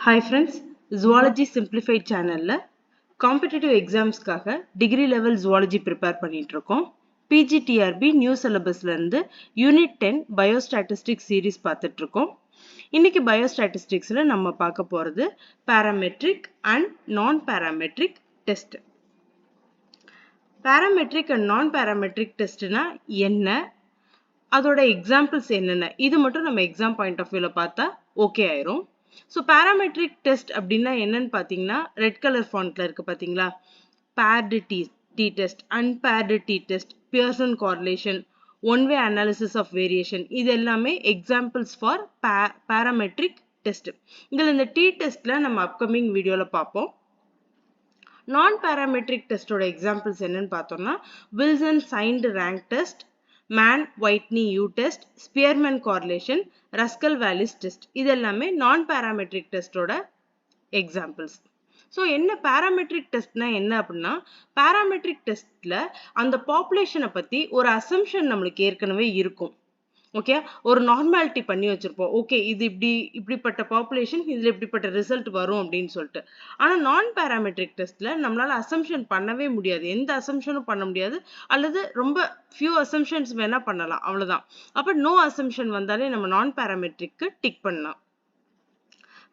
Hi friends, Zoology Simplified channel competitive exams காக degree level zoology prepare பண்ணிட்டு இருக்கோம். PGTRB new syllabusல இருந்து unit 10 biostatistics series பார்த்துட்டு இருக்கோம். இன்னைக்கு biostatisticsல நம்ம பார்க்க போறது parametric and non-parametric test. Parametric and non-parametric testனா என்ன? அதோட examples என்னென்ன? இது மட்டும் நம்ம exam point of viewல பார்த்தா okay ஆயிரும். So parametric test அப்படின்னா என்னன்னு பார்த்தீங்கன்னா ரெட் கலர் ஃபாண்ட்ல இருக்கு பார்த்தீங்களா? paired t-test, unpaired t-test, Pearson correlation, one-way analysis of variation இது எல்லாமே examples for parametric test. இதில் இந்த t-testல நம்ம upcoming வீடியோல பார்ப்போம். Non-parametric testோட examples என்னன்னு பார்த்தோம்னா Wilson signed rank test, Mann-Whitney U-test, Spearman correlation, Ruskell-Wallis test இது எல்லாமே non-parametric testோட examples. So என்ன parametric testனா என்ன அப்படின்னா parametric testல அந்த population பத்தி ஒரு assumption நம்மளுக்கு ஏற்கனவே இருக்கும். ஓகே, ஒரு நார்மாலிட்டி பண்ணி வச்சிருப்போம். ஓகே, இது இப்படிப்பட்ட பாப்புலேஷன் இதுல இப்படிப்பட்ட ரிசல்ட் வரும் அப்படின்னு சொல்லிட்டு. ஆனா நான் பேராமெட்ரிக் டெஸ்ட்ல நம்மளால அசம்ஷன் பண்ணவே முடியாது. எந்த அசம்ஷனும் பண்ண முடியாது, அல்லது ரொம்ப ஃபியூ அசம்ஷன்ஸ் வேணா பண்ணலாம், அவ்வளவுதான். அப்ப நோ அசம்ஷன் வந்தாலே நம்ம நான் பேராமெட்ரிக்கு டிக் பண்ணலாம்.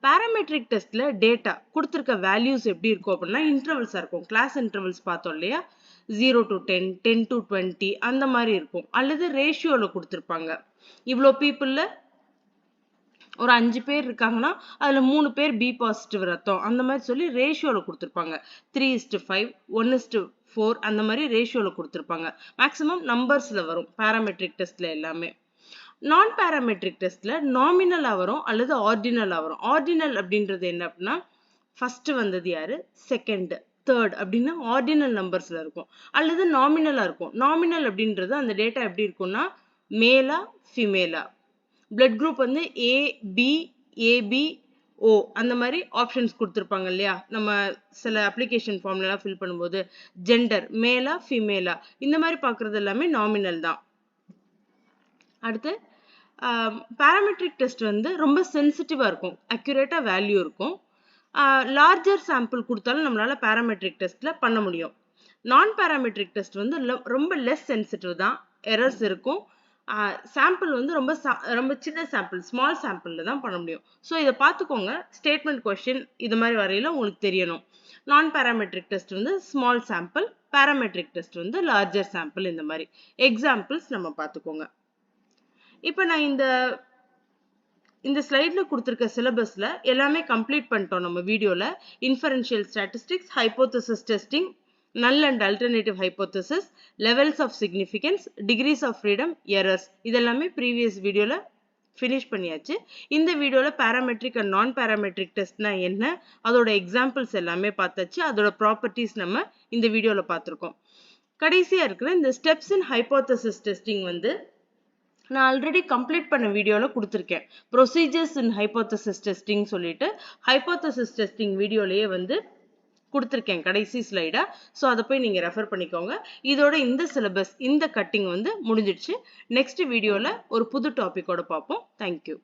பேராமெட்ரிக் டெஸ்ட்ல டேட்டா கொடுத்திருக்க வேல்யூஸ் எப்படி இருக்கும் அப்படின்னா இன்டர்வல்ஸா இருக்கும். கிளாஸ் இன்டர்வல்ஸ் பார்த்தோம் இல்லையா, 0 to 10, 10 to 20 அந்த மாதிரி இருக்கும். அல்லது ரேஷியோல கொடுத்திருப்பாங்க. இவ்வளோ பீப்புள்ல ஒரு 5 பேர் இருக்காங்கன்னா அதுல 3 பேர் பி பாசிட்டிவ் ரத்தம் அந்த மாதிரி சொல்லி ரேஷியோல கொடுத்திருப்பாங்க. 3:5, 1:4 அந்த மாதிரி ரேஷியோல கொடுத்திருப்பாங்க. மேக்சிமம் நம்பர்ஸ்ல வரும் பேராமெட்ரிக் டெஸ்ட்ல எல்லாமே. நான் பேராமெட்ரிக் டெஸ்ட்ல நாமினலா வரும் அல்லது ஆர்டினலா வரும். ஆர்டினல் அப்படின்றது என்ன அப்படின்னா ஃபர்ஸ்ட் வந்தது யாரு, செகண்ட், தேர்ட் அப்படின்னு ஆர்டினல் நம்பர்ஸ்ல இருக்கும். அல்லது நாமினலா இருக்கும். நாமினல் அப்படின்றது அந்த டேட்டா எப்படி இருக்கும்னா மேலா ஃபீமேலா, பிளட் குரூப் வந்து ஏ பி ஏபி ஓ அந்த மாதிரி ஆப்ஷன்ஸ் கொடுத்துருப்பாங்க இல்லையா, நம்ம சில அப்ளிகேஷன் ஃபார்ம்ல எல்லாம் ஃபில் பண்ணும்போது ஜெண்டர் மேலா ஃபீமேலா இந்த மாதிரி பார்க்கறது எல்லாமே நாமினல் தான். அடுத்து பேராமெட்ரிக் டெஸ்ட் வந்து ரொம்ப சென்சிட்டிவா இருக்கும், அக்யூரேட்டா வேல்யூ இருக்கும். லார்ஜர் சாம்பிள் கொடுத்தாலும் நம்மளால பேராமெட்ரிக் டெஸ்ட்ல பண்ண முடியும். நான் பேராமெட்ரிக் டெஸ்ட் வந்து ரொம்ப லெஸ் சென்சிட்டிவ் தான், எரர்ஸ் இருக்கும். சாம்பிள் வந்து ரொம்ப சின்ன சாம்பிள், ஸ்மால் சாம்பிள்ல தான் பண்ண முடியும். ஸோ இதை பார்த்துக்கோங்க, ஸ்டேட்மெண்ட் கொஸ்டின் இது மாதிரி வரையில உங்களுக்கு தெரியணும். நான் பேராமெட்ரிக் டெஸ்ட் வந்து ஸ்மால் சாம்பிள், பேராமெட்ரிக் டெஸ்ட் வந்து லார்ஜர் சாம்பிள். இந்த மாதிரி எக்ஸாம்பிள்ஸ் நம்ம பார்த்துக்கோங்க. இப்போ நான் இந்த ஸ்லைட்ல கொடுத்திருக்க சிலபஸ்ல எல்லாமே கம்ப்ளீட் பண்ணிட்டோம் நம்ம வீடியோல. Inferential statistics, hypothesis testing, null and alternative hypothesis, levels of significance, degrees of freedom, errors இதெல்லாமே ப்ரீவியஸ் வீடியோல ஃபினிஷ் பண்ணியாச்சு. இந்த வீடியோல பேராமெட்ரிக் அண்ட் நான் பேராமெட்ரிக் டெஸ்ட்னா என்ன, அதோட எக்ஸாம்பிள்ஸ் எல்லாமே பார்த்தாச்சு. அதோட ப்ராப்பர்ட்டிஸ் நம்ம இந்த வீடியோல பார்த்துருக்கோம். கடைசியா இருக்கிற இந்த ஸ்டெப்ஸ் இன் ஹைபோதசிஸ் டெஸ்டிங் வந்து நான் ஆல்ரெடி கம்ப்ளீட் பண்ண வீடியோல கொடுத்துருக்கேன். ப்ரொசீஜர்ஸ் இன் ஹைபோதசிஸ் டெஸ்டிங் சொல்லிட்டு ஹைபோதசிஸ் டெஸ்டிங் வீடியோலயே வந்து கொடுத்துருக்கேன் கடைசி ஸ்லைடா. ஸோ அதை போய் நீங்க ரெஃபர் பண்ணிக்கோங்க. இதோட இந்த சிலபஸ் இந்த கட்டிங் வந்து முடிஞ்சிடுச்சு. நெக்ஸ்ட் வீடியோல ஒரு புது டாபிக்கோட பார்ப்போம். தேங்க்யூ.